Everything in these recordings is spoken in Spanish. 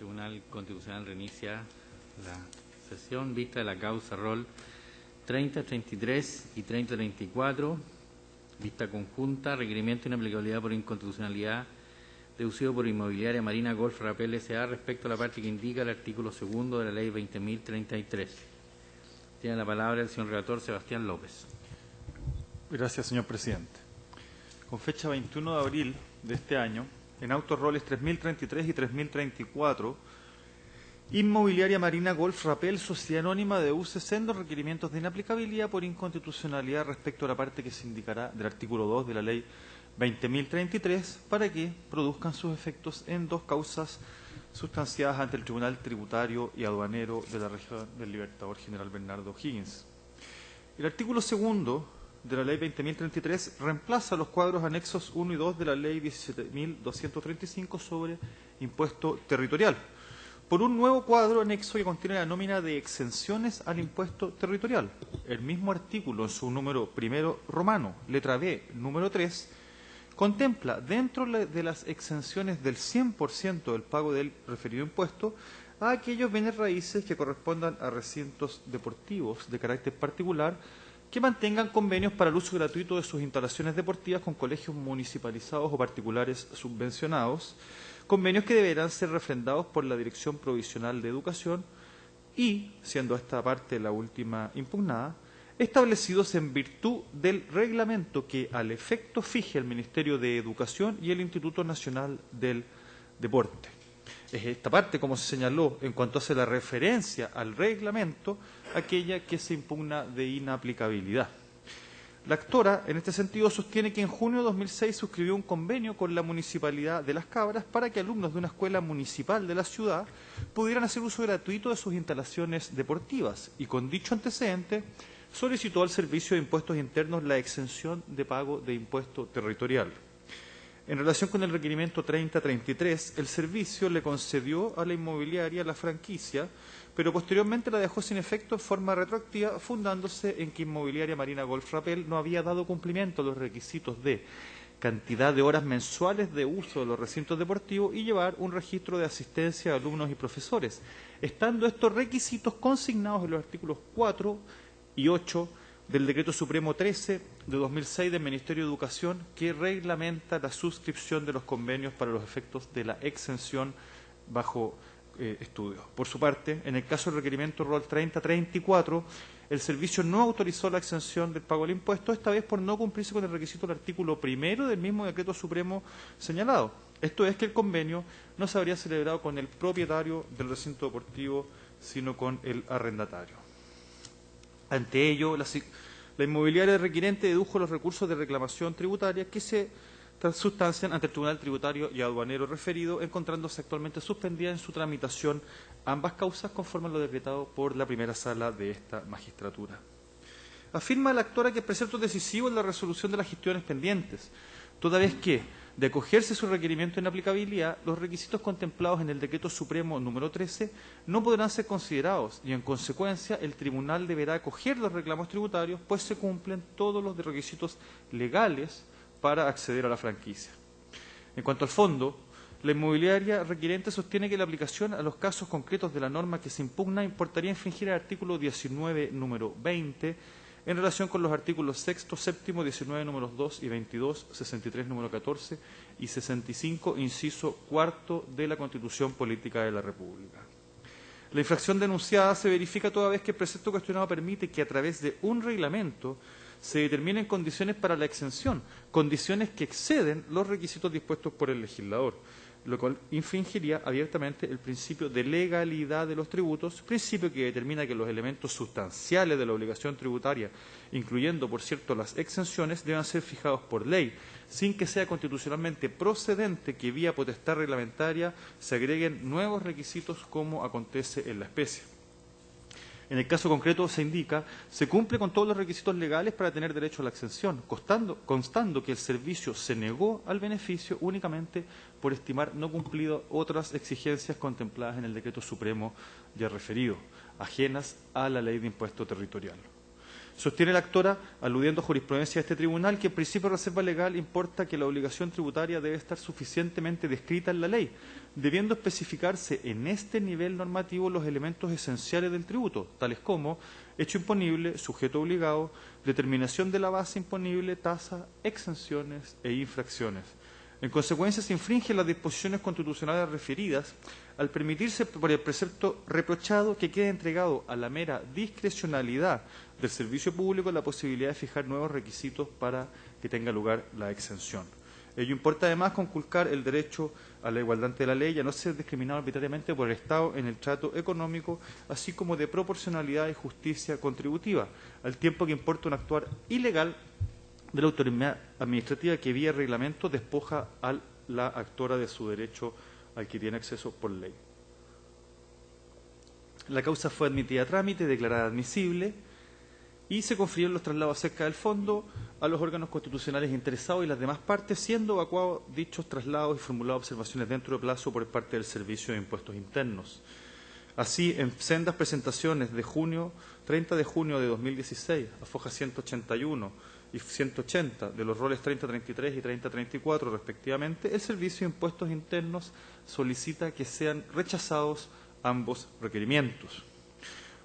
Tribunal Constitucional reinicia la sesión vista de la causa rol 3033 y 3034, vista conjunta, requerimiento de inaplicabilidad por inconstitucionalidad deducido por Inmobiliaria Marina Golf Rapel S.A. respecto a la parte que indica el artículo 2 de la Ley 20.033. Tiene la palabra el señor relator Sebastián López. Gracias, señor presidente. Con fecha 21 de abril de este año, en autos roles 3033 y 3034, Inmobiliaria Marina Golf Rapel, Sociedad Anónima de UCC, sendos requerimientos de inaplicabilidad por inconstitucionalidad respecto a la parte que se indicará del artículo 2 de la Ley 20.033 para que produzcan sus efectos en dos causas sustanciadas ante el Tribunal Tributario y Aduanero de la Región del Libertador General Bernardo O'Higgins. El artículo 2 de la Ley 20.033 reemplaza los cuadros anexos 1 y 2 de la Ley 17.235 sobre impuesto territorial por un nuevo cuadro anexo que contiene la nómina de exenciones al impuesto territorial. El mismo artículo, en su número primero romano, letra B, número 3, contempla dentro de las exenciones del 100% del pago del referido impuesto a aquellos bienes raíces que correspondan a recintos deportivos de carácter particular que mantengan convenios para el uso gratuito de sus instalaciones deportivas con colegios municipalizados o particulares subvencionados, convenios que deberán ser refrendados por la Dirección Provisional de Educación y, siendo esta parte la última impugnada, establecidos en virtud del reglamento que al efecto fije el Ministerio de Educación y el Instituto Nacional del Deporte. Es esta parte, como se señaló, en cuanto hace la referencia al reglamento, aquella que se impugna de inaplicabilidad. La actora, en este sentido, sostiene que en junio de 2006 suscribió un convenio con la Municipalidad de Las Cabras para que alumnos de una escuela municipal de la ciudad pudieran hacer uso gratuito de sus instalaciones deportivas y, con dicho antecedente, solicitó al Servicio de Impuestos Internos la exención de pago de impuesto territorial. En relación con el requerimiento 3033, el servicio le concedió a la inmobiliaria la franquicia, pero posteriormente la dejó sin efecto en forma retroactiva, fundándose en que Inmobiliaria Marina Golf Rapel no había dado cumplimiento a los requisitos de cantidad de horas mensuales de uso de los recintos deportivos y llevar un registro de asistencia a alumnos y profesores, estando estos requisitos consignados en los artículos 4 y 8 del Decreto Supremo 13 de 2006 del Ministerio de Educación, que reglamenta la suscripción de los convenios para los efectos de la exención bajo estudio. Por su parte, en el caso del requerimiento rol 3034, el servicio no autorizó la exención del pago del impuesto, esta vez por no cumplirse con el requisito del artículo 1 del mismo Decreto Supremo señalado. Esto es que el convenio no se habría celebrado con el propietario del recinto deportivo, sino con el arrendatario. Ante ello, la inmobiliaria requirente dedujo los recursos de reclamación tributaria que se sustancian ante el Tribunal Tributario y Aduanero referido, encontrándose actualmente suspendida en su tramitación ambas causas conforme a lo decretado por la primera sala de esta magistratura. Afirma la actora que el precepto decisivo es la resolución de las gestiones pendientes, toda vez que, de acogerse su requerimiento de inaplicabilidad, los requisitos contemplados en el Decreto Supremo número 13 no podrán ser considerados y, en consecuencia, el tribunal deberá acoger los reclamos tributarios, pues se cumplen todos los requisitos legales para acceder a la franquicia. En cuanto al fondo, la inmobiliaria requirente sostiene que la aplicación a los casos concretos de la norma que se impugna importaría infringir el artículo 19, número 20, en relación con los artículos 6, 7, 19, números 2 y 22, 63, número 14 y 65, inciso 4 de la Constitución Política de la República. La infracción denunciada se verifica toda vez que el precepto cuestionado permite que a través de un reglamento se determinen condiciones para la exención, condiciones que exceden los requisitos dispuestos por el legislador, lo cual infringiría abiertamente el principio de legalidad de los tributos, principio que determina que los elementos sustanciales de la obligación tributaria, incluyendo, por cierto, las exenciones, deben ser fijados por ley, sin que sea constitucionalmente procedente que vía potestad reglamentaria se agreguen nuevos requisitos como acontece en la especie. En el caso concreto se indica, se cumple con todos los requisitos legales para tener derecho a la exención, constando que el servicio se negó al beneficio únicamente por estimar no cumplido otras exigencias contempladas en el Decreto Supremo ya referido, ajenas a la Ley de Impuesto Territorial. Sostiene la actora, aludiendo a jurisprudencia de este tribunal, que el principio de reserva legal importa que la obligación tributaria debe estar suficientemente descrita en la ley, debiendo especificarse en este nivel normativo los elementos esenciales del tributo, tales como hecho imponible, sujeto obligado, determinación de la base imponible, tasa, exenciones e infracciones. En consecuencia, se infringen las disposiciones constitucionales referidas al permitirse por el precepto reprochado que quede entregado a la mera discrecionalidad del servicio público la posibilidad de fijar nuevos requisitos para que tenga lugar la exención. Ello importa además conculcar el derecho a la igualdad ante la ley y a no ser discriminado arbitrariamente por el Estado en el trato económico, así como de proporcionalidad y justicia contributiva, al tiempo que importa un actuar ilegal de la autoridad administrativa que vía reglamento despoja a la actora de su derecho al que tiene acceso por ley. La causa fue admitida a trámite, declarada admisible, y se confirieron los traslados acerca del fondo a los órganos constitucionales interesados y las demás partes, siendo evacuados dichos traslados y formuladas observaciones dentro de plazo por parte del Servicio de Impuestos Internos. Así, en sendas presentaciones de 30 de junio de 2016, a foja 181 y 180 de los roles 3033 y 3034 respectivamente, el Servicio de Impuestos Internos solicita que sean rechazados ambos requerimientos.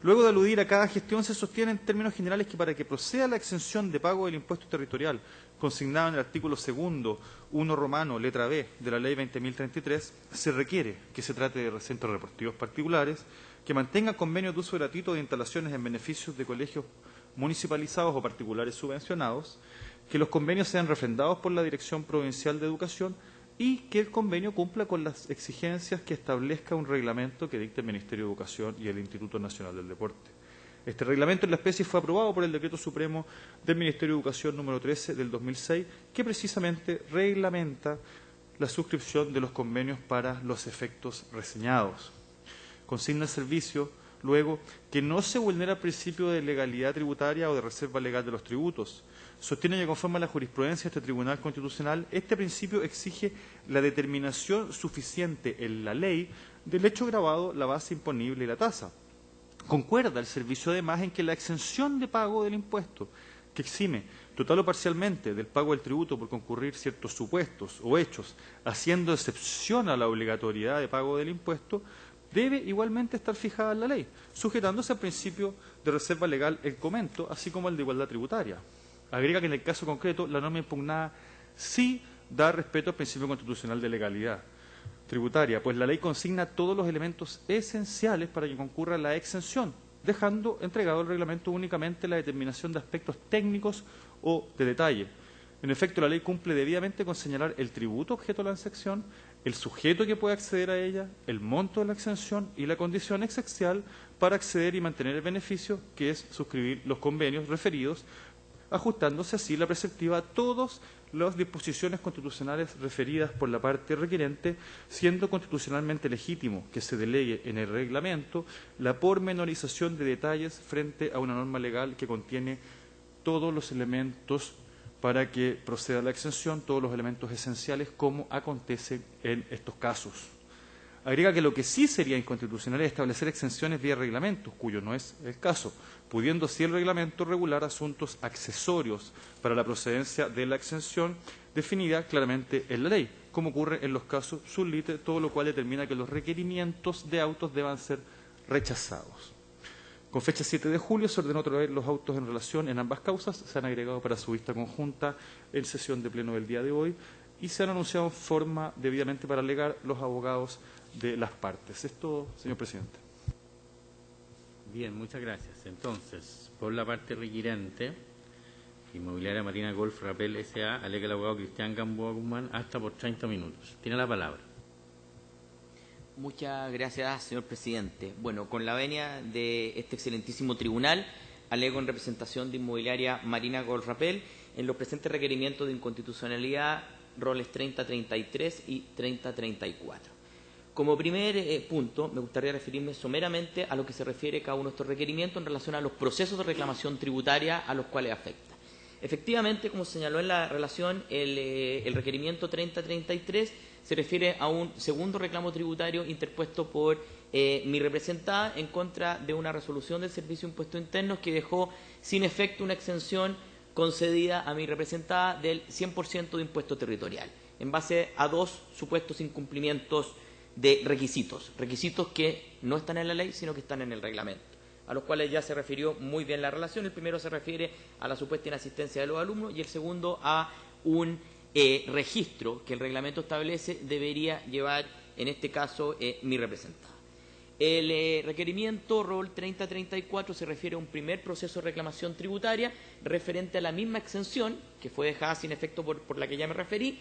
Luego de aludir a cada gestión, se sostiene en términos generales que para que proceda la exención de pago del impuesto territorial, consignado en el artículo 2, 1 romano, letra B, de la Ley 20.033, se requiere que se trate de centros deportivos particulares, que mantengan convenios de uso gratuito de instalaciones en beneficios de colegios municipalizados o particulares subvencionados, que los convenios sean refrendados por la Dirección Provincial de Educación y que el convenio cumpla con las exigencias que establezca un reglamento que dicte el Ministerio de Educación y el Instituto Nacional del Deporte. Este reglamento en la especie fue aprobado por el Decreto Supremo del Ministerio de Educación número 13 del 2006, que precisamente reglamenta la suscripción de los convenios para los efectos reseñados. Consigna el servicio, luego, que no se vulnera el principio de legalidad tributaria o de reserva legal de los tributos. Sostiene que conforme a la jurisprudencia de este Tribunal Constitucional, este principio exige la determinación suficiente en la ley del hecho agravado, la base imponible y la tasa. Concuerda el servicio además en que la exención de pago del impuesto, que exime total o parcialmente del pago del tributo por concurrir ciertos supuestos o hechos, haciendo excepción a la obligatoriedad de pago del impuesto, debe igualmente estar fijada en la ley, sujetándose al principio de reserva legal el comento, así como el de igualdad tributaria. Agrega que en el caso concreto la norma impugnada sí da respeto al principio constitucional de legalidad tributaria, pues la ley consigna todos los elementos esenciales para que concurra la exención, dejando entregado al reglamento únicamente la determinación de aspectos técnicos o de detalle. En efecto, la ley cumple debidamente con señalar el tributo objeto de la exención, el sujeto que puede acceder a ella, el monto de la exención y la condición esencial para acceder y mantener el beneficio, que es suscribir los convenios referidos, ajustándose así la preceptiva a todas las disposiciones constitucionales referidas por la parte requerente, siendo constitucionalmente legítimo que se delegue en el reglamento la pormenorización de detalles frente a una norma legal que contiene todos los elementos para que proceda la exención, todos los elementos esenciales, como acontece en estos casos. Agrega que lo que sí sería inconstitucional es establecer exenciones vía reglamentos, cuyo no es el caso, pudiendo así el reglamento regular asuntos accesorios para la procedencia de la exención definida claramente en la ley, como ocurre en los casos sublite, todo lo cual determina que los requerimientos de autos deban ser rechazados. Con fecha 7 de julio se ordenó otra vez los autos en relación en ambas causas, se han agregado para su vista conjunta en sesión de pleno del día de hoy y se han anunciado en forma debidamente para alegar los abogados de las partes. Es todo, señor presidente. Bien, muchas gracias. Entonces, por la parte requirente, Inmobiliaria Marina Golf Rapel S.A., alega el abogado Cristian Gamboa Guzmán hasta por 30 minutos. Tiene la palabra. Muchas gracias, señor presidente. Bueno, con la venia de este excelentísimo tribunal, alego en representación de Inmobiliaria Marina Golf Rapel en los presentes requerimientos de inconstitucionalidad roles 3033 y 3034. Como primer punto, me gustaría referirme someramente a lo que se refiere cada uno de estos requerimientos en relación a los procesos de reclamación tributaria a los cuales afecta. Efectivamente, como señaló en la relación, el requerimiento 3033 se refiere a un segundo reclamo tributario interpuesto por mi representada en contra de una resolución del Servicio de Impuestos Internos que dejó sin efecto una exención concedida a mi representada del 100% de impuesto territorial, en base a dos supuestos incumplimientos de requisitos que no están en la ley, sino que están en el reglamento, a los cuales ya se refirió muy bien la relación. El primero se refiere a la supuesta inasistencia de los alumnos y el segundo a un registro que el reglamento establece debería llevar, en este caso, mi representada. El requerimiento ROL 3034 se refiere a un primer proceso de reclamación tributaria referente a la misma exención, que fue dejada sin efecto por la que ya me referí,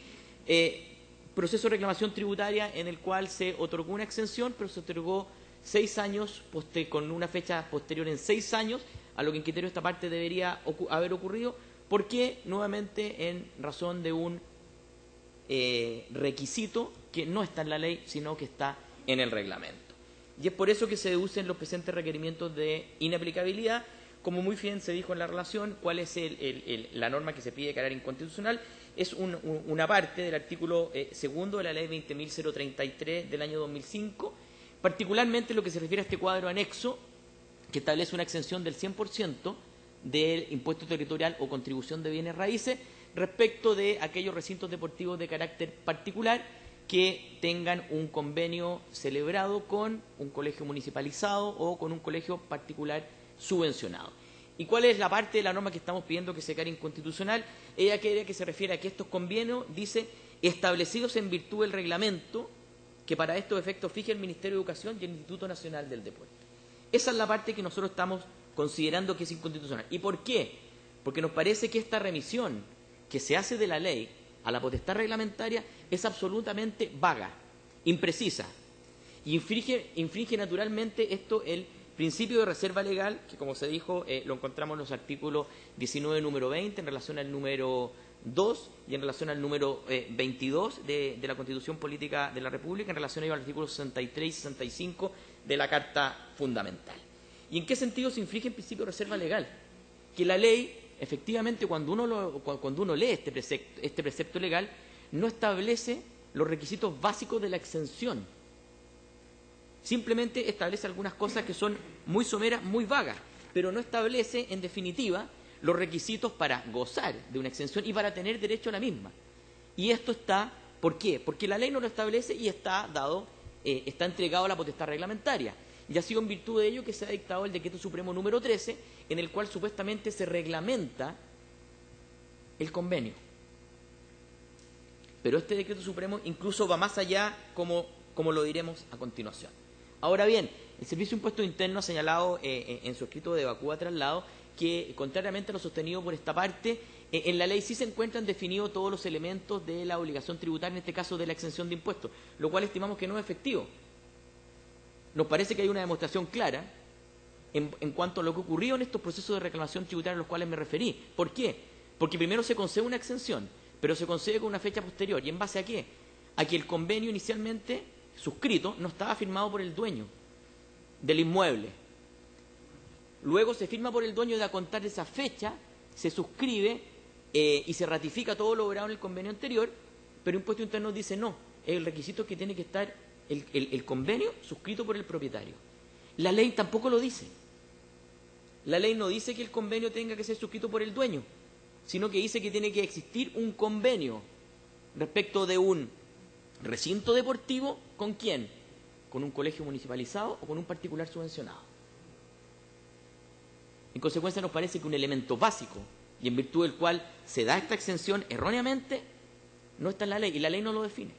proceso de reclamación tributaria en el cual se otorgó una exención, pero se otorgó 6 años, con una fecha posterior en 6 años, a lo que en criterio esta parte debería haber ocurrido. ¿Por qué? Nuevamente en razón de un requisito que no está en la ley, sino que está en el reglamento. Y es por eso que se deducen los presentes requerimientos de inaplicabilidad. Como muy bien se dijo en la relación, cuál es la norma que se pide declarar inconstitucional. Es una parte del artículo segundo de la ley 20.033 del año 2005, particularmente lo que se refiere a este cuadro anexo, que establece una exención del 100% del impuesto territorial o contribución de bienes raíces respecto de aquellos recintos deportivos de carácter particular que tengan un convenio celebrado con un colegio municipalizado o con un colegio particular subvencionado. ¿Y cuál es la parte de la norma que estamos pidiendo que se declare inconstitucional? Ella quiere que se refiere a que estos convenios, dice, establecidos en virtud del reglamento que para estos efectos fije el Ministerio de Educación y el Instituto Nacional del Deporte. Esa es la parte que nosotros estamos considerando que es inconstitucional. ¿Y por qué? Porque nos parece que esta remisión que se hace de la ley a la potestad reglamentaria es absolutamente vaga, imprecisa, y infringe naturalmente esto el principio de reserva legal, que como se dijo, lo encontramos en los artículos 19, número 20, en relación al número 2 y en relación al número 22 de la Constitución Política de la República, en relación a los artículos 63 y 65 de la Carta Fundamental. ¿Y en qué sentido se infringe el principio de reserva legal? Que la ley, efectivamente, cuando uno lee este precepto legal, no establece los requisitos básicos de la exención. Simplemente establece algunas cosas que son muy someras, muy vagas, pero no establece, en definitiva, los requisitos para gozar de una exención y para tener derecho a la misma. Y esto está, ¿por qué? Porque la ley no lo establece y está entregado a la potestad reglamentaria. Y ha sido en virtud de ello que se ha dictado el Decreto Supremo número 13, en el cual supuestamente se reglamenta el convenio. Pero este Decreto Supremo incluso va más allá, como lo diremos a continuación. Ahora bien, el Servicio de Impuestos Internos ha señalado en su escrito de vacúa traslado que, contrariamente a lo sostenido por esta parte, en la ley sí se encuentran definidos todos los elementos de la obligación tributaria, en este caso de la exención de impuestos, lo cual estimamos que no es efectivo. Nos parece que hay una demostración clara en cuanto a lo que ocurrió en estos procesos de reclamación tributaria a los cuales me referí. ¿Por qué? Porque primero se concede una exención, pero se concede con una fecha posterior. ¿Y en base a qué? A que el convenio inicialmente suscrito no estaba firmado por el dueño del inmueble. Luego se firma por el dueño de a contar de esa fecha, se suscribe y se ratifica todo lo logrado en el convenio anterior, pero Impuesto Interno dice no, el requisito es que tiene que estar el convenio suscrito por el propietario. La ley tampoco lo dice. La ley no dice que el convenio tenga que ser suscrito por el dueño, sino que dice que tiene que existir un convenio respecto de un recinto deportivo. ¿Con quién? ¿Con un colegio municipalizado o con un particular subvencionado? En consecuencia, nos parece que un elemento básico y en virtud del cual se da esta exención erróneamente no está en la ley, y la ley no lo define,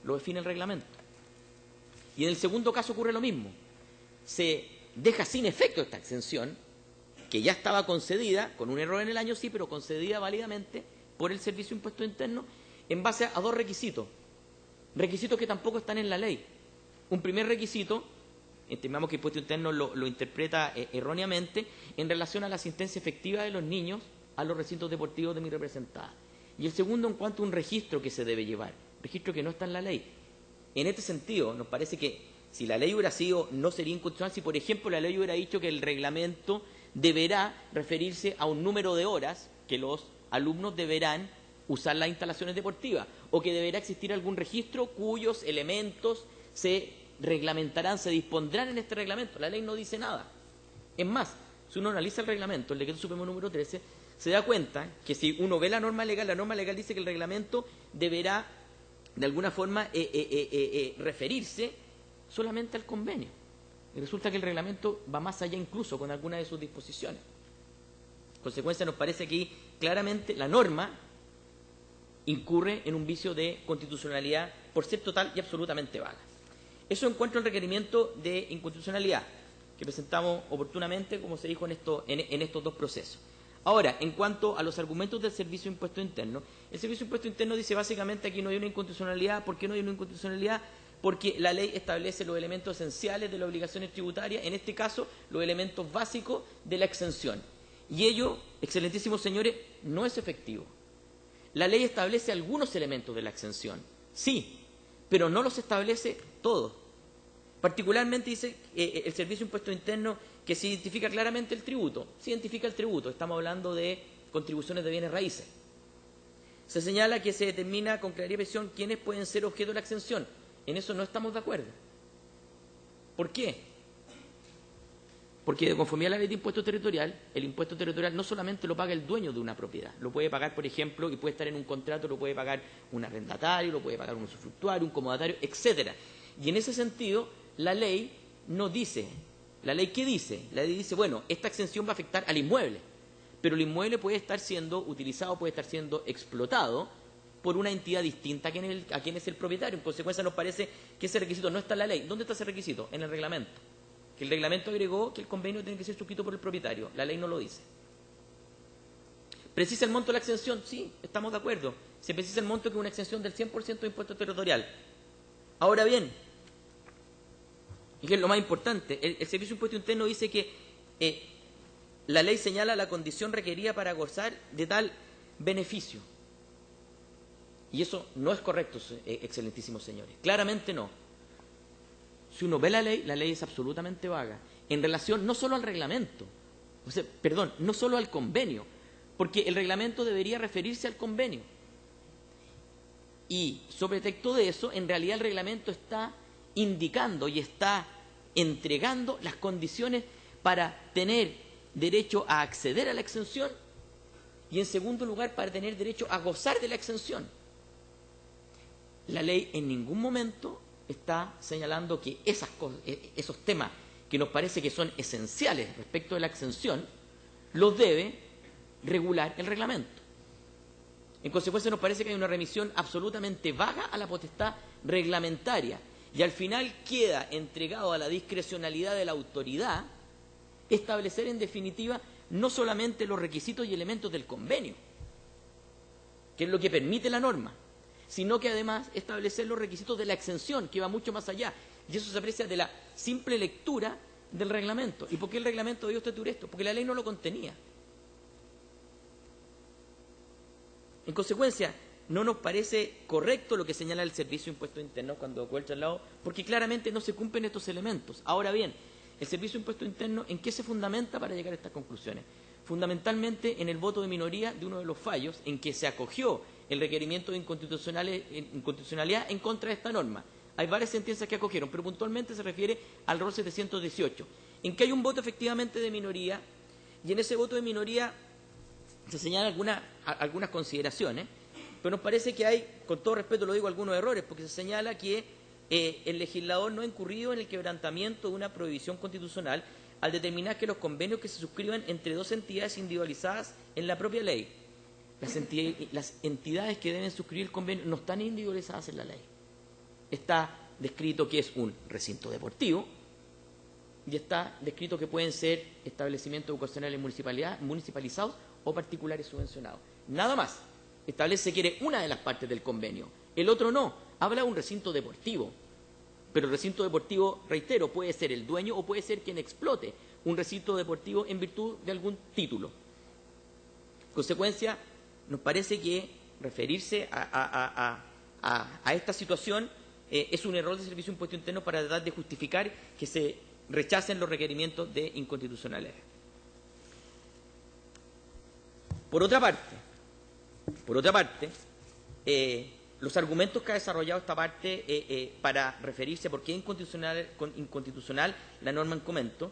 lo define el reglamento. Y en el segundo caso ocurre lo mismo. Se deja sin efecto esta exención, que ya estaba concedida, con un error en el año sí, pero concedida válidamente por el Servicio de Impuestos Internos, en base a dos requisitos que tampoco están en la ley. Un primer requisito, estimamos que Impuesto Interno lo interpreta erróneamente, en relación a la asistencia efectiva de los niños a los recintos deportivos de mi representada. Y el segundo, en cuanto a un registro que se debe llevar, registro que no está en la ley. En este sentido, nos parece que si la ley hubiera sido, no sería inconstitucional si, por ejemplo, la ley hubiera dicho que el reglamento deberá referirse a un número de horas que los alumnos deberán usar las instalaciones deportivas, o que deberá existir algún registro cuyos elementos se reglamentarán, se dispondrán en este reglamento. La ley no dice nada. Es más, si uno analiza el reglamento, el decreto supremo número 13, se da cuenta que si uno ve la norma legal dice que el reglamento deberá de alguna forma referirse solamente al convenio. Y resulta que el reglamento va más allá incluso con alguna de sus disposiciones. En consecuencia, nos parece que claramente la norma incurre en un vicio de constitucionalidad por ser total y absolutamente vaga. Eso en cuanto al requerimiento de inconstitucionalidad que presentamos oportunamente, como se dijo en estos dos procesos. Ahora, en cuanto a los argumentos del Servicio de Impuesto Interno, el Servicio de Impuesto Interno dice básicamente aquí no hay una inconstitucionalidad. ¿Por qué no hay una inconstitucionalidad? Porque la ley establece los elementos esenciales de las obligaciones tributarias, en este caso, los elementos básicos de la exención. Y ello, excelentísimos señores, no es efectivo. La ley establece algunos elementos de la exención, sí, pero no los establece todos. Particularmente dice el Servicio de Impuesto Interno que se identifica claramente el tributo. Se identifica el tributo, estamos hablando de contribuciones de bienes raíces. Se señala que se determina con claridad y precisión quiénes pueden ser objeto de la exención. En eso no estamos de acuerdo. ¿Por qué? Porque de conformidad a la ley de impuesto territorial, el impuesto territorial no solamente lo paga el dueño de una propiedad, lo puede pagar, por ejemplo, y puede estar en un contrato, lo puede pagar un arrendatario, lo puede pagar un usufructuario, un comodatario, etcétera. Y en ese sentido, la ley no dice, ¿la ley qué dice? La ley dice, bueno, esta exención va a afectar al inmueble, pero el inmueble puede estar siendo utilizado, puede estar siendo explotado por una entidad distinta a quien es el propietario. En consecuencia, nos parece que ese requisito no está en la ley. ¿Dónde está ese requisito? En el reglamento. Que el reglamento agregó que el convenio tiene que ser suscrito por el propietario. La ley no lo dice. ¿Precisa el monto de la exención? Sí, estamos de acuerdo. Se precisa el monto que es una exención del 100% de impuesto territorial. Ahora bien, y que es lo más importante, el Servicio de Impuesto Interno dice que la ley señala la condición requerida para gozar de tal beneficio. Y eso no es correcto, excelentísimos señores. Claramente no. Si uno ve la ley es absolutamente vaga. En relación no solo al reglamento, no solo al convenio, porque el reglamento debería referirse al convenio. Y sobre texto de eso, en realidad el reglamento está indicando y está entregando las condiciones para tener derecho a acceder a la exención y, en segundo lugar, para tener derecho a gozar de la exención. La ley en ningún momento está señalando que esos temas que nos parece que son esenciales respecto de la exención, los debe regular el reglamento. En consecuencia, nos parece que hay una remisión absolutamente vaga a la potestad reglamentaria y al final queda entregado a la discrecionalidad de la autoridad establecer en definitiva no solamente los requisitos y elementos del convenio, que es lo que permite la norma, sino que además establecer los requisitos de la exención, que va mucho más allá. Y eso se aprecia de la simple lectura del reglamento. ¿Y por qué el reglamento dio usted esto? Porque la ley no lo contenía. En consecuencia, no nos parece correcto lo que señala el Servicio de Impuesto Interno cuando ocurre el traslado, porque claramente no se cumplen estos elementos. Ahora bien, el Servicio de Impuesto Interno, ¿en qué se fundamenta para llegar a estas conclusiones? Fundamentalmente en el voto de minoría de uno de los fallos en que se acogió el requerimiento de inconstitucionalidad en contra de esta norma. Hay varias sentencias que acogieron, pero puntualmente se refiere al rol 718, en que hay un voto efectivamente de minoría, y en ese voto de minoría se señalan algunas consideraciones, pero nos parece que hay, con todo respeto lo digo, algunos errores, porque se señala que el legislador no ha incurrido en el quebrantamiento de una prohibición constitucional al determinar que los convenios que se suscriben entre dos entidades individualizadas en la propia ley, las entidades que deben suscribir el convenio no están individualizadas en la ley. Está descrito que es un recinto deportivo y está descrito que pueden ser establecimientos ocasionales municipalizados o particulares subvencionados. Nada más. Establece que eres una de las partes del convenio. El otro no. Habla de un recinto deportivo. Pero el recinto deportivo, reitero, puede ser el dueño o puede ser quien explote un recinto deportivo en virtud de algún título. En consecuencia, nos parece que referirse a esta situación es un error del Servicio de Impuesto Interno para tratar de justificar que se rechacen los requerimientos de inconstitucionalidad. Por otra parte, los argumentos que ha desarrollado esta parte para referirse a por qué es inconstitucional la norma en comento,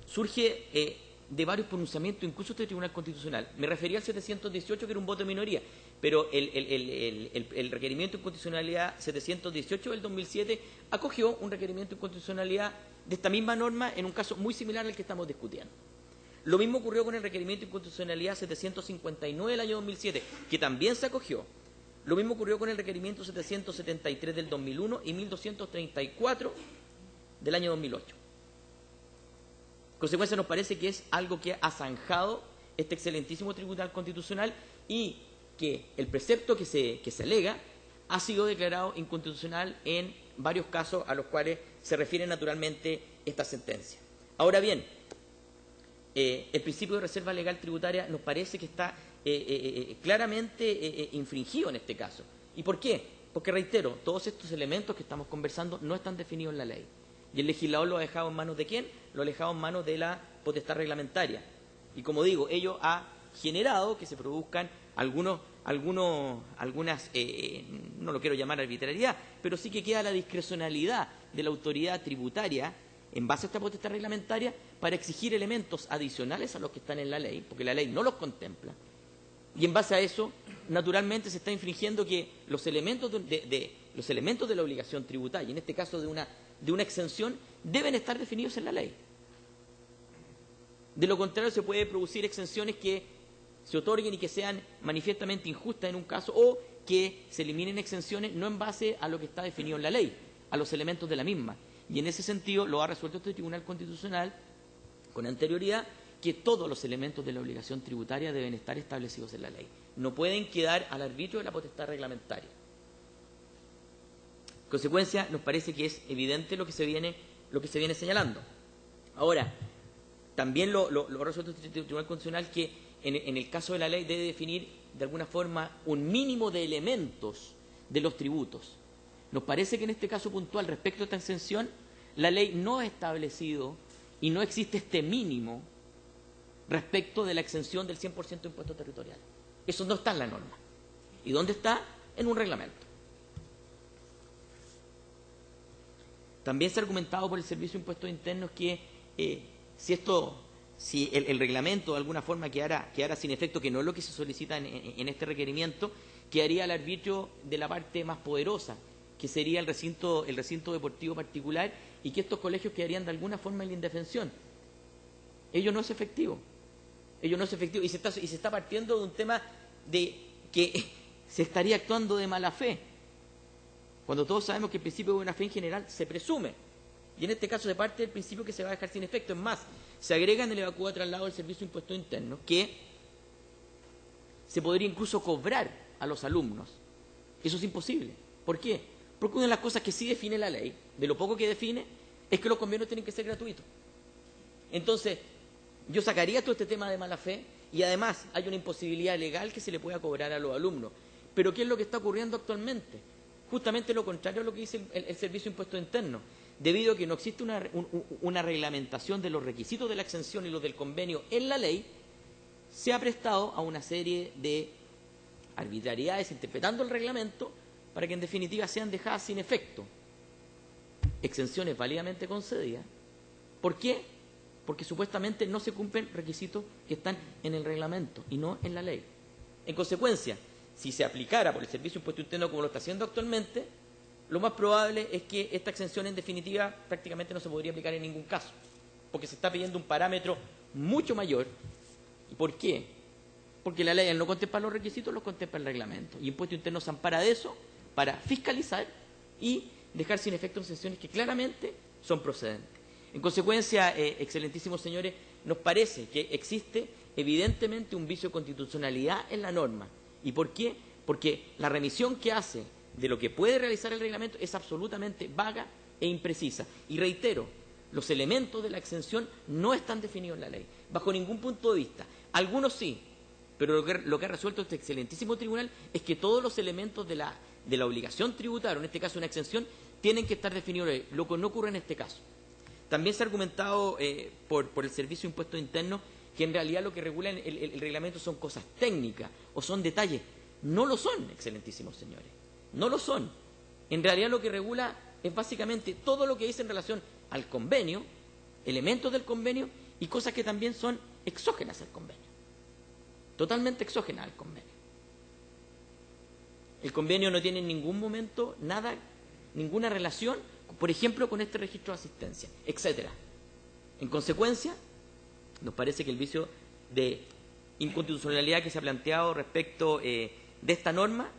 surge de varios pronunciamientos, incluso este Tribunal Constitucional. Me refería al 718, que era un voto de minoría, pero el requerimiento de inconstitucionalidad 718 del 2007 acogió un requerimiento de inconstitucionalidad de esta misma norma en un caso muy similar al que estamos discutiendo. Lo mismo ocurrió con el requerimiento de inconstitucionalidad 759 del año 2007, que también se acogió. Lo mismo ocurrió con el requerimiento 773 del 2001 y 1234 del año 2008. En consecuencia, nos parece que es algo que ha zanjado este excelentísimo Tribunal Constitucional y que el precepto que se alega ha sido declarado inconstitucional en varios casos a los cuales se refiere naturalmente esta sentencia. Ahora bien, el principio de reserva legal tributaria nos parece que está claramente infringido en este caso. ¿Y por qué? Porque, reitero, todos estos elementos que estamos conversando no están definidos en la ley. ¿Y el legislador lo ha dejado en manos de quién? Lo ha dejado en manos de la potestad reglamentaria. Y como digo, ello ha generado que se produzcan algunas, no lo quiero llamar arbitrariedad, pero sí que queda la discrecionalidad de la autoridad tributaria en base a esta potestad reglamentaria para exigir elementos adicionales a los que están en la ley, porque la ley no los contempla. Y en base a eso, naturalmente se está infringiendo que los elementos de la obligación tributaria, en este caso de una exención, deben estar definidos en la ley. De lo contrario, se puede producir exenciones que se otorguen y que sean manifiestamente injustas en un caso, o que se eliminen exenciones no en base a lo que está definido en la ley, a los elementos de la misma. Y en ese sentido lo ha resuelto este Tribunal Constitucional con anterioridad, que todos los elementos de la obligación tributaria deben estar establecidos en la ley. No pueden quedar al arbitrio de la potestad reglamentaria. En consecuencia, nos parece que es evidente lo que se viene señalando. Ahora, también lo ha resuelto este Tribunal Constitucional, que en el caso de la ley debe definir de alguna forma un mínimo de elementos de los tributos. Nos parece que en este caso puntual, respecto a esta exención, la ley no ha establecido y no existe este mínimo respecto de la exención del 100% de impuesto territorial. Eso no está en la norma. ¿Y dónde está? En un reglamento. También se ha argumentado por el Servicio de Impuestos Internos que si el reglamento de alguna forma quedara sin efecto, que no es lo que se solicita en este requerimiento, quedaría al arbitrio de la parte más poderosa, que sería el recinto deportivo particular, y que estos colegios quedarían de alguna forma en la indefensión. Ello no es efectivo. Y se está partiendo de un tema de que se estaría actuando de mala fe, cuando todos sabemos que el principio de buena fe en general se presume. Y en este caso se parte del principio que se va a dejar sin efecto. Es más, se agrega en el evacúo de traslado del Servicio de Impuestos Internos que se podría incluso cobrar a los alumnos. Eso es imposible. ¿Por qué? Porque una de las cosas que sí define la ley, de lo poco que define, es que los convenios tienen que ser gratuitos. Entonces, yo sacaría todo este tema de mala fe, y además hay una imposibilidad legal que se le pueda cobrar a los alumnos. Pero ¿qué es lo que está ocurriendo actualmente? Justamente lo contrario a lo que dice el Servicio de Impuestos Internos. Debido a que no existe una reglamentación de los requisitos de la exención y los del convenio en la ley, se ha prestado a una serie de arbitrariedades interpretando el reglamento para que en definitiva sean dejadas sin efecto exenciones válidamente concedidas. ¿Por qué? Porque supuestamente no se cumplen requisitos que están en el reglamento y no en la ley. En consecuencia, si se aplicara por el Servicio de Impuestos Internos como lo está haciendo actualmente, lo más probable es que esta exención en definitiva prácticamente no se podría aplicar en ningún caso, porque se está pidiendo un parámetro mucho mayor. ¿Y por qué? Porque la ley, al no contemplar los requisitos, los contempla el reglamento. Y Impuestos Internos se ampara de eso para fiscalizar y dejar sin efecto exenciones que claramente son procedentes. En consecuencia, excelentísimos señores, nos parece que existe evidentemente un vicio de constitucionalidad en la norma. ¿Y por qué? Porque la remisión que hace de lo que puede realizar el reglamento es absolutamente vaga e imprecisa. Y reitero, los elementos de la exención no están definidos en la ley, bajo ningún punto de vista. Algunos sí, pero lo que ha resuelto este excelentísimo tribunal es que todos los elementos de la obligación tributaria, en este caso una exención, tienen que estar definidos en la ley, lo que no ocurre en este caso. También se ha argumentado por el Servicio de Impuestos Internos que en realidad lo que regula el reglamento son cosas técnicas o son detalles. No lo son, excelentísimos señores. No lo son. En realidad lo que regula es básicamente todo lo que dice en relación al convenio, elementos del convenio y cosas que también son exógenas al convenio. Totalmente exógenas al convenio. El convenio no tiene en ningún momento nada, ninguna relación, por ejemplo, con este registro de asistencia, etcétera. En consecuencia, nos parece que el vicio de inconstitucionalidad que se ha planteado respecto de esta norma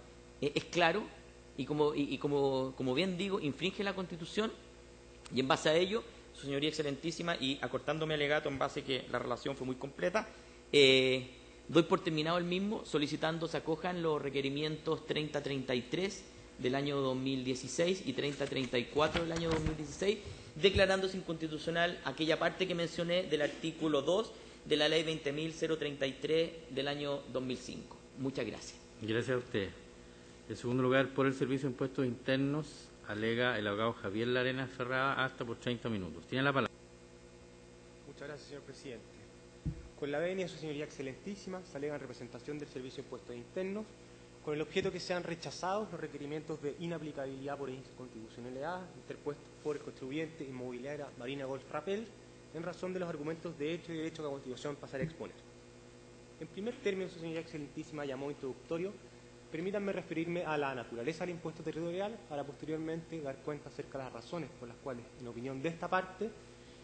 es claro y como bien digo, infringe la Constitución y en base a ello, su señoría excelentísima, y acortándome alegato en base a que la relación fue muy completa, doy por terminado el mismo solicitando se acojan los requerimientos 3033 del año 2016 y 3034 del año 2016, declarándose inconstitucional aquella parte que mencioné del artículo 2 de la ley 20.033 del año 2005. Muchas gracias. Gracias a usted. En segundo lugar, por el Servicio de Impuestos Internos, alega el abogado Javier Larena Ferrada hasta por 30 minutos. Tiene la palabra. Muchas gracias, señor presidente. Con la venia de su señoría excelentísima, se alega en representación del Servicio de Impuestos Internos, con el objeto que sean rechazados los requerimientos de inaplicabilidad por inconstitucionalidad interpuestos por el contribuyente inmobiliaria Marina Golf Rappel, en razón de los argumentos de hecho y derecho que a continuación pasaré a exponer. En primer término, su señoría excelentísima llamó introductorio. Permítanme referirme a la naturaleza del impuesto territorial para posteriormente dar cuenta acerca de las razones por las cuales, en opinión de esta parte,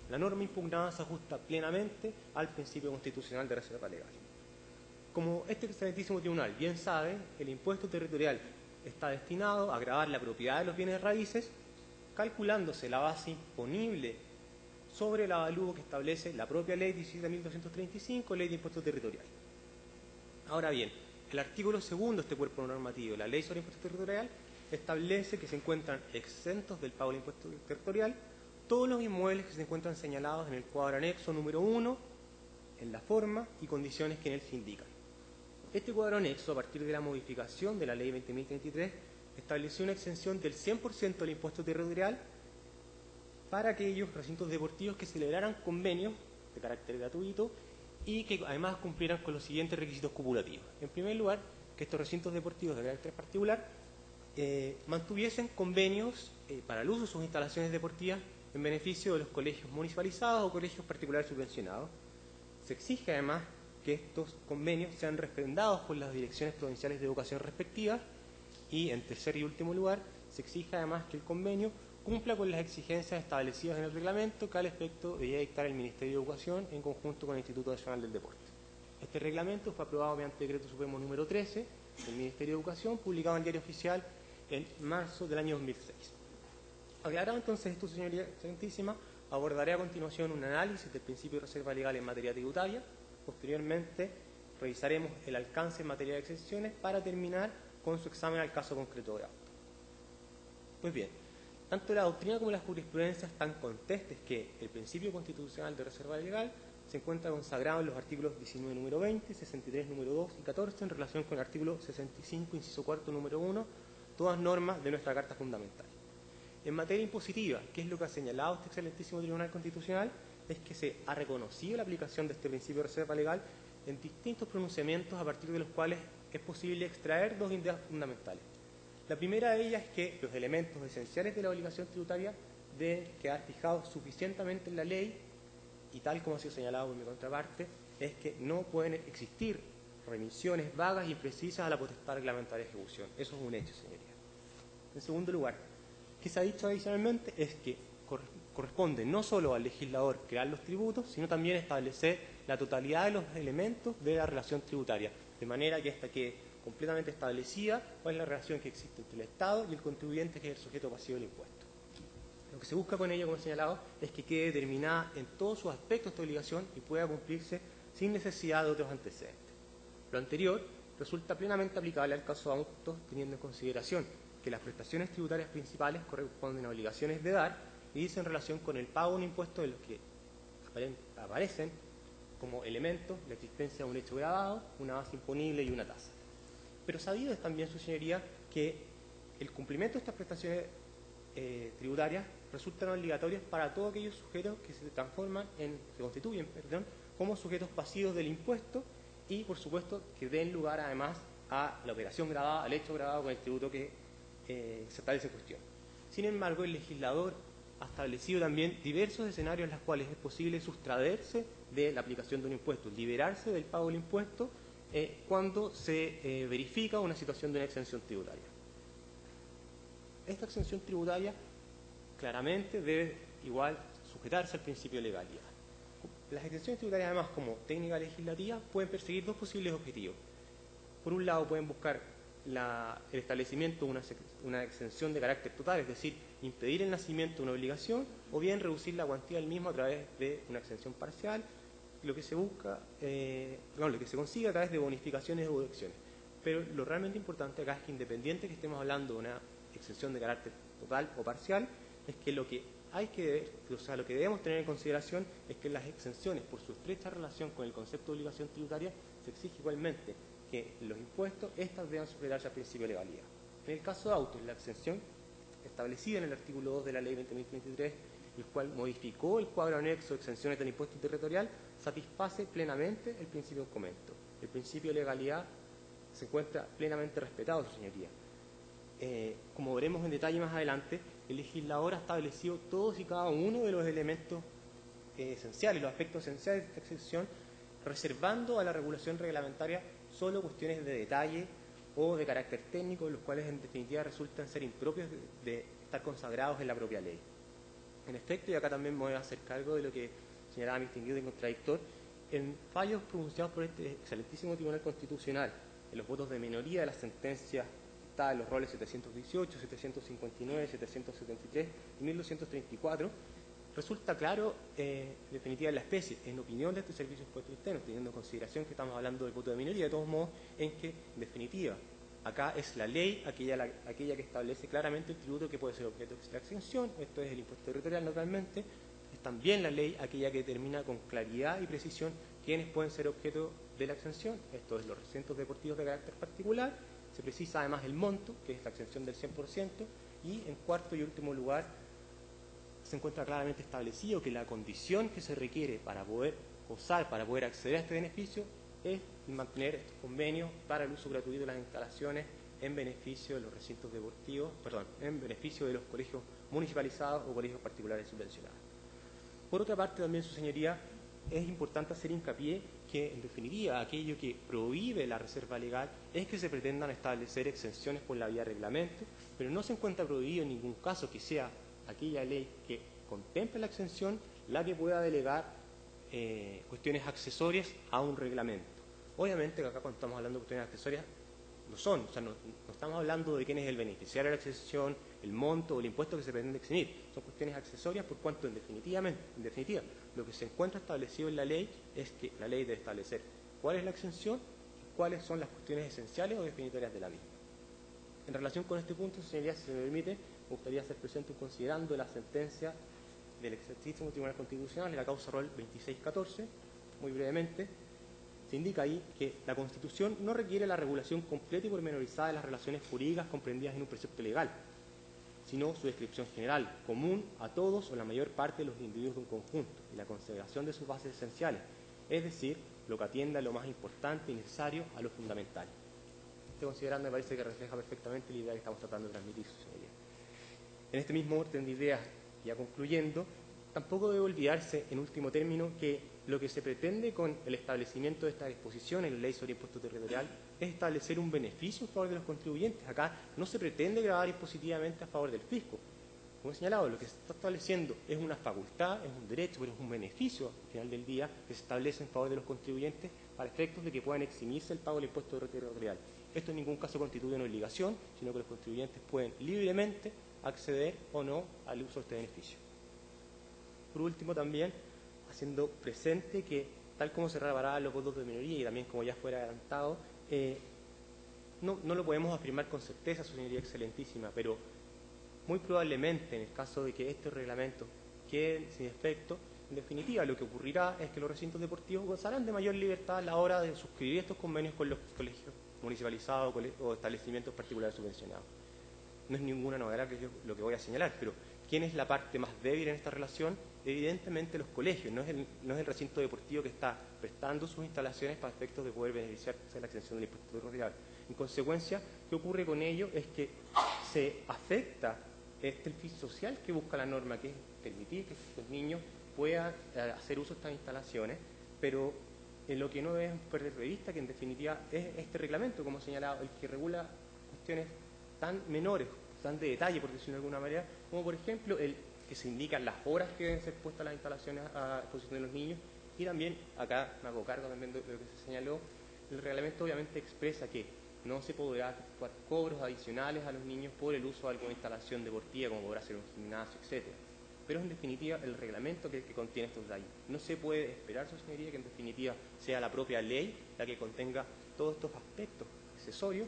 la norma impugnada se ajusta plenamente al principio constitucional de reserva legal. Como este excelentísimo tribunal bien sabe, el impuesto territorial está destinado a gravar la propiedad de los bienes raíces, calculándose la base imponible sobre el avalúo que establece la propia ley 17.235, ley de impuesto territorial. Ahora bien, el artículo segundo de este cuerpo normativo, la ley sobre impuesto territorial, establece que se encuentran exentos del pago del impuesto territorial todos los inmuebles que se encuentran señalados en el cuadro anexo número 1, en la forma y condiciones que en él se indican. Este cuadro anexo, a partir de la modificación de la ley 20.033, estableció una exención del 100% del impuesto territorial para aquellos recintos deportivos que celebraran convenios de carácter gratuito y que además cumplieran con los siguientes requisitos cumulativos. En primer lugar, que estos recintos deportivos de carácter particular mantuviesen convenios para el uso de sus instalaciones deportivas en beneficio de los colegios municipalizados o colegios particulares subvencionados. Se exige además que estos convenios sean refrendados por las direcciones provinciales de educación respectivas y, en tercer y último lugar, se exige además que el convenio cumpla con las exigencias establecidas en el reglamento que al efecto debía dictar el Ministerio de Educación en conjunto con el Instituto Nacional del Deporte. Este reglamento fue aprobado mediante Decreto Supremo número 13 del Ministerio de Educación, publicado en el Diario Oficial en marzo del año 2006. Aclarado entonces esto, señoría excelentísima, abordaré a continuación un análisis del principio de reserva legal en materia tributaria. Posteriormente, revisaremos el alcance en materia de exenciones para terminar con su examen al caso concreto de auto. Pues bien, tanto la doctrina como la jurisprudencia están contestes que el principio constitucional de reserva legal se encuentra consagrado en los artículos 19 número 20, 63 número 2 y 14 en relación con el artículo 65 inciso cuarto número 1, todas normas de nuestra Carta Fundamental. En materia impositiva, ¿qué es lo que ha señalado este excelentísimo Tribunal Constitucional? Es que se ha reconocido la aplicación de este principio de reserva legal en distintos pronunciamientos a partir de los cuales es posible extraer dos ideas fundamentales. La primera de ellas es que los elementos esenciales de la obligación tributaria deben quedar fijados suficientemente en la ley y, tal como ha sido señalado por mi contraparte, es que no pueden existir remisiones vagas y imprecisas a la potestad reglamentaria de ejecución. Eso es un hecho, señoría. En segundo lugar, que se ha dicho adicionalmente es que corresponde no solo al legislador crear los tributos, sino también establecer la totalidad de los elementos de la relación tributaria, de manera que esta quede completamente establecida cuál es la relación que existe entre el Estado y el contribuyente, que es el sujeto pasivo del impuesto. Lo que se busca con ello, como he señalado, es que quede determinada en todos sus aspectos esta obligación y pueda cumplirse sin necesidad de otros antecedentes. Lo anterior resulta plenamente aplicable al caso de autos, teniendo en consideración que las prestaciones tributarias principales corresponden a obligaciones de dar y dicen relación con el pago de un impuesto de los que aparecen como elementos la existencia de un hecho grabado, una base imponible y una tasa. Pero sabido es también, su señoría, que el cumplimiento de estas prestaciones tributarias resultan obligatorias para todos aquellos sujetos que se constituyen como sujetos pasivos del impuesto y, por supuesto, que den lugar además a la operación grabada, al hecho grabado con el tributo que se establece en cuestión. Sin embargo, el legislador ha establecido también diversos escenarios en los cuales es posible sustraerse de la aplicación de un impuesto, liberarse del pago del impuesto cuando se verifica una situación de una exención tributaria. Esta exención tributaria claramente debe igual sujetarse al principio de legalidad. Las exenciones tributarias, además, como técnica legislativa, pueden perseguir dos posibles objetivos. Por un lado, pueden buscar el establecimiento de una exención de carácter total, es decir, impedir el nacimiento de una obligación, o bien reducir la cuantía del mismo a través de una exención parcial, lo que se busca, lo que se consigue a través de bonificaciones o deducciones. Pero lo realmente importante acá es que, independiente que estemos hablando de una exención de carácter total o parcial, es que lo que hay que ver, o sea, lo que debemos tener en consideración es que las exenciones, por su estrecha relación con el concepto de obligación tributaria, se exige igualmente que los impuestos, estas deban sujetarse al principio de legalidad. En el caso de autos, la exención establecida en el artículo 2 de la Ley 20.023, el cual modificó el cuadro anexo de exenciones del impuesto territorial, satisface plenamente el principio que comento. El principio de legalidad se encuentra plenamente respetado, su señoría. Como veremos en detalle más adelante, el legislador ha establecido todos y cada uno de los elementos esenciales, los aspectos esenciales de esta exención, reservando a la regulación reglamentaria solo cuestiones de detalle o de carácter técnico, los cuales en definitiva resultan ser impropios de estar consagrados en la propia ley. En efecto, y acá también me voy a hacer cargo de lo que señalaba mi distinguido y contradictor, en fallos pronunciados por este excelentísimo Tribunal Constitucional, en los votos de minoría de las sentencias en los roles 718, 759, 773 y 1234, resulta claro, en definitiva, en la especie, en opinión de este Servicio de Impuestos Internos, teniendo en consideración que estamos hablando del voto de minoría, de todos modos, en que, en definitiva, acá es la ley aquella que establece claramente el tributo que puede ser objeto de la exención, esto es el impuesto territorial naturalmente, es también la ley aquella que determina con claridad y precisión quiénes pueden ser objeto de la exención, esto es los recintos deportivos de carácter particular, se precisa además el monto, que es la exención del 100%, y en cuarto y último lugar, se encuentra claramente establecido que la condición que se requiere para poder gozar, para poder acceder a este beneficio, es mantener estos convenios para el uso gratuito de las instalaciones en beneficio de los recintos deportivos, en beneficio de los colegios municipalizados o colegios particulares subvencionados. Por otra parte, también, su señoría, es importante hacer hincapié que, en definitiva, aquello que prohíbe la reserva legal es que se pretendan establecer exenciones por la vía reglamento, pero no se encuentra prohibido en ningún caso que sea aquella ley que contemple la exención la que pueda delegar cuestiones accesorias a un reglamento. Obviamente que acá cuando estamos hablando de cuestiones accesorias no son, o sea, no estamos hablando de quién es el beneficiario de la exención, el monto o el impuesto que se pretende eximir. Son cuestiones accesorias por cuanto en definitiva lo que se encuentra establecido en la ley es que la ley debe establecer cuál es la exención y cuáles son las cuestiones esenciales o definitorias de la misma. En relación con este punto, señorías, si se me permite, me gustaría hacer presente considerando la sentencia del excelentísimo Tribunal Constitucional en la causa rol 2614, muy brevemente. Se indica ahí que la Constitución no requiere la regulación completa y pormenorizada de las relaciones jurídicas comprendidas en un precepto legal, sino su descripción general, común a todos o la mayor parte de los individuos de un conjunto, y la consideración de sus bases esenciales, es decir, lo que atiende a lo más importante y necesario, a lo fundamental. Este considerando me parece que refleja perfectamente la idea que estamos tratando de transmitir, su señoría. En este mismo orden de ideas, ya concluyendo, tampoco debe olvidarse, en último término, que lo que se pretende con el establecimiento de esta disposición en la Ley sobre Impuesto Territorial es establecer un beneficio en favor de los contribuyentes. Acá no se pretende gravar impositivamente a favor del fisco. Como he señalado, lo que se está estableciendo es una facultad, es un derecho, pero es un beneficio al final del día que se establece en favor de los contribuyentes para efectos de que puedan eximirse el pago del impuesto territorial. Esto en ningún caso constituye una obligación, sino que los contribuyentes pueden libremente acceder o no al uso de este beneficio. Por último, también, haciendo presente que, tal como se repararán los votos de minoría y también como ya fuera adelantado, no lo podemos afirmar con certeza, su señoría excelentísima, pero muy probablemente en el caso de que estos reglamentos queden sin efecto, en definitiva lo que ocurrirá es que los recintos deportivos gozarán de mayor libertad a la hora de suscribir estos convenios con los colegios municipalizados o establecimientos particulares subvencionados. No es ninguna novedad lo que voy a señalar, pero ¿quién es la parte más débil en esta relación? evidentemente los colegios, no es el recinto deportivo que está prestando sus instalaciones para efectos de poder beneficiarse de la exención del impuesto territorial. En consecuencia, ¿qué ocurre con ello? Es que se afecta el fin social que busca la norma, que es permitir que estos niños puedan hacer uso de estas instalaciones, pero en lo que no deben perder de vista, que en definitiva es este reglamento, como he señalado, el que regula cuestiones tan menores, tan de detalle, por decirlo de alguna manera, como por ejemplo el que se indican las horas que deben ser puestas las instalaciones a disposición de los niños, y también, acá me hago cargo también de lo que se señaló, el reglamento obviamente expresa que no se podrá efectuar cobros adicionales a los niños por el uso de alguna instalación deportiva, como podrá ser un gimnasio, etcétera. Pero es en definitiva el reglamento que contiene estos detalles. No se puede esperar, su señoría, que en definitiva sea la propia ley la que contenga todos estos aspectos accesorios,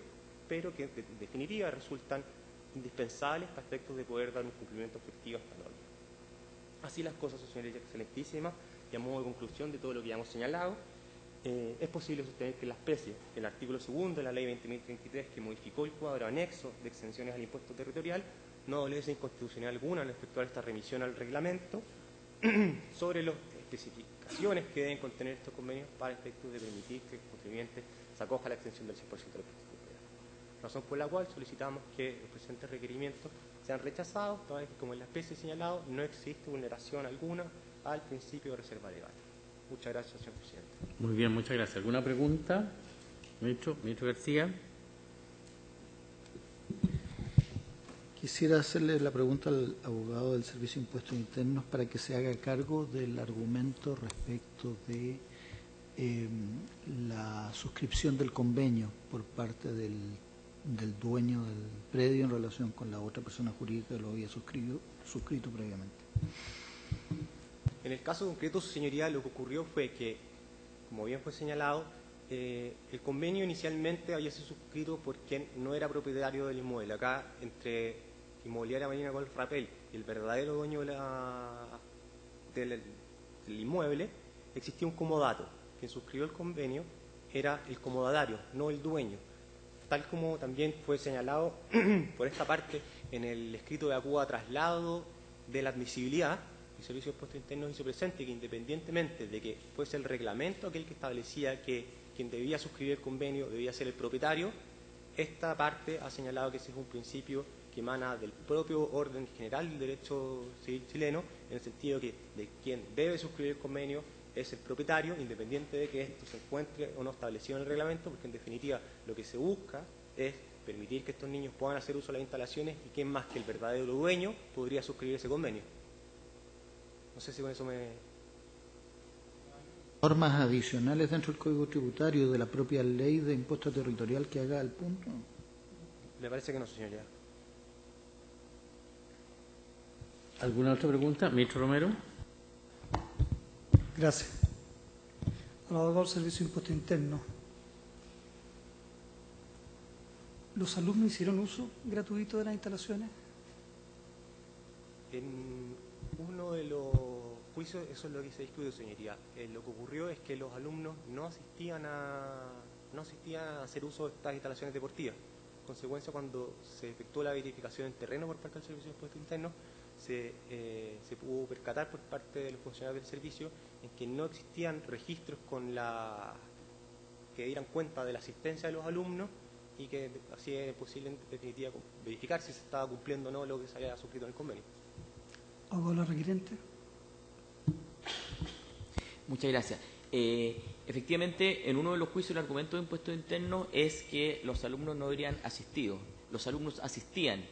pero que en definitiva resultan indispensables para efectos de poder dar un cumplimiento efectivo a esta norma. Así las cosas, su señoría excelentísima, y a modo de conclusión de todo lo que ya hemos señalado, es posible sostener que la especie del artículo 2 de la Ley 20.033, que modificó el cuadro anexo de exenciones al impuesto territorial, no adolece inconstitucionalidad alguna al efectuar esta remisión al reglamento sobre las especificaciones que deben contener estos convenios para efectos de permitir que el contribuyente se acoja a la exención del 100% del impuesto territorial. Razón por la cual solicitamos que los presentes requerimientos sean rechazados, toda vez que, como en la especie señalado, no existe vulneración alguna al principio de reserva legal. Muchas gracias, señor presidente. Muy bien, muchas gracias. ¿Alguna pregunta? Ministro García. Quisiera hacerle la pregunta al abogado del Servicio de Impuestos Internos para que se haga cargo del argumento respecto de la suscripción del convenio por parte del dueño del predio en relación con la otra persona jurídica que lo había suscrito previamente. En el caso concreto, su señoría, lo que ocurrió fue que, como bien fue señalado, el convenio inicialmente había sido suscrito por quien no era propietario del inmueble. Acá, entre Inmobiliaria Marina Golf Rapel y el verdadero dueño del inmueble, existía un comodato. Quien suscribió el convenio era el comodatario, no el dueño. Tal como también fue señalado por esta parte en el escrito de acuerdo a traslado de la admisibilidad, el Servicio de Impuestos Internos hizo presente que, independientemente de que fuese el reglamento aquel que establecía que quien debía suscribir el convenio debía ser el propietario, esta parte ha señalado que ese es un principio que emana del propio orden general del derecho civil chileno, en el sentido que de quien debe suscribir el convenio es el propietario, independiente de que esto se encuentre o no establecido en el reglamento, porque en definitiva lo que se busca es permitir que estos niños puedan hacer uso de las instalaciones, y quién más que el verdadero dueño podría suscribir ese convenio. No sé si con eso me... ¿Normas adicionales dentro del Código Tributario de la propia Ley de Impuesto Territorial que haga el punto? Me parece que no, señoría. ¿Alguna otra pregunta? Ministro Romero. Gracias. Al abogado del Servicio de Impuestos Internos. ¿Los alumnos hicieron uso gratuito de las instalaciones? En uno de los juicios, eso es lo que se discute, señoría. Lo que ocurrió es que los alumnos no asistían a hacer uso de estas instalaciones deportivas. En consecuencia, cuando se efectuó la verificación en terreno por parte del Servicio de Impuestos Internos, se pudo percatar por parte de los funcionarios del servicio en que no existían registros que dieran cuenta de la asistencia de los alumnos, y que así es posible en definitiva verificar si se estaba cumpliendo o no lo que se había suscrito en el convenio. ¿Abogado la requerente? Muchas gracias. Efectivamente, en uno de los juicios el argumento de impuestos internos es que los alumnos no habrían asistido. Los alumnos asistían.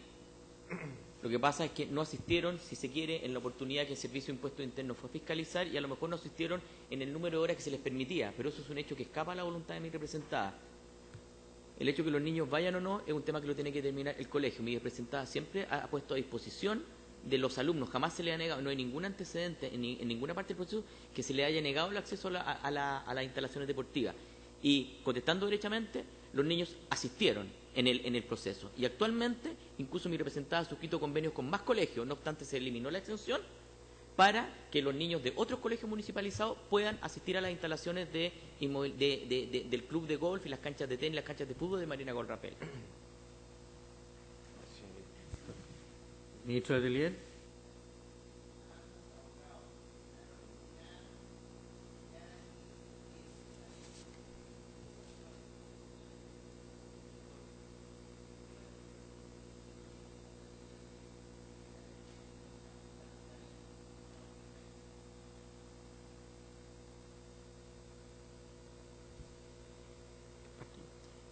Lo que pasa es que no asistieron, si se quiere, en la oportunidad que el Servicio de Impuestos Internos fue a fiscalizar, y a lo mejor no asistieron en el número de horas que se les permitía, pero eso es un hecho que escapa a la voluntad de mi representada. El hecho de que los niños vayan o no es un tema que lo tiene que determinar el colegio. Mi representada siempre ha puesto a disposición de los alumnos, jamás se le ha negado, no hay ningún antecedente en ninguna parte del proceso que se le haya negado el acceso a las instalaciones deportivas. Y contestando derechamente, los niños asistieron en el proceso. Y actualmente, incluso mi representada ha suscrito convenios con más colegios, no obstante se eliminó la exención, para que los niños de otros colegios municipalizados puedan asistir a las instalaciones del club de golf y las canchas de tenis, las canchas de fútbol de Marina Golf Rapel. Ministro de Atelier.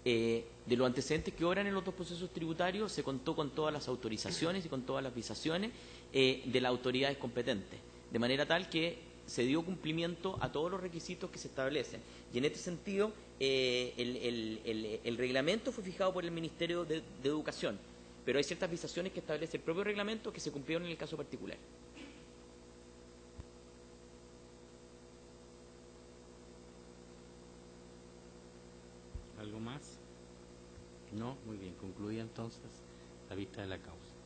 De los antecedentes que obran en los dos procesos tributarios, se contó con todas las autorizaciones y con todas las visaciones de las autoridades competentes, de manera tal que se dio cumplimiento a todos los requisitos que se establecen. Y en este sentido, el reglamento fue fijado por el Ministerio de Educación, pero hay ciertas visaciones que establece el propio reglamento que se cumplieron en el caso particular. ¿Algo más? No, muy bien, concluida entonces la vista de la causa.